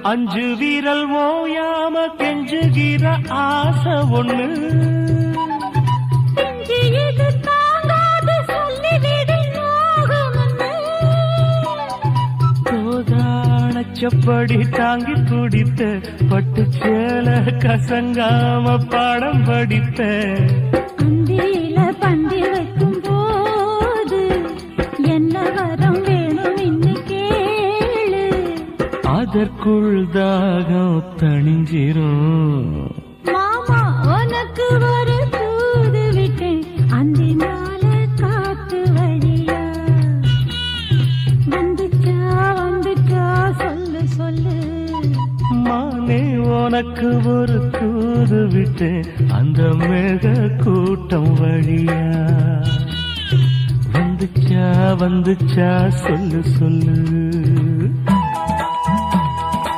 அஞ்சு வீரல் ஓயாம கெஞ்சுகிற ஆசை ஒண்ணு சப்படி தாங்கி குடித்த பட்டு சேல கசங்காம பாடம் படித்த அந்தியில பந்தி வைக்கும் போது என்ன வரம் வேணும் இன்னு கேளு அதற்குள் தாகம் தணிஞ்சிரும் மாமா உனக்கு ஒரு தூது விட்டேன் அந்தி நாள காத்து வழியா வந்துச்சா வந்துச்சா சொல்லு சொல்லு மானே உனக்கு ஒரு தூது விட்டேன் அந்த மேக கூட்டம் வழியா வந்துச்சா வந்துச்சா சொல்லு சொல்லு